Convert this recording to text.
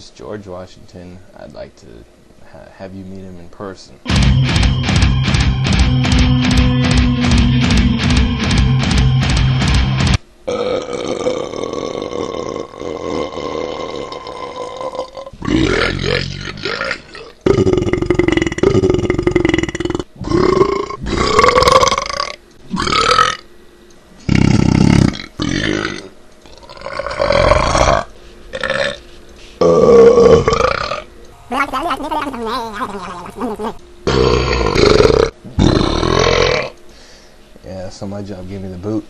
is George Washington. I'd like to have you meet him in person. Yeah, so my job gave me the boot.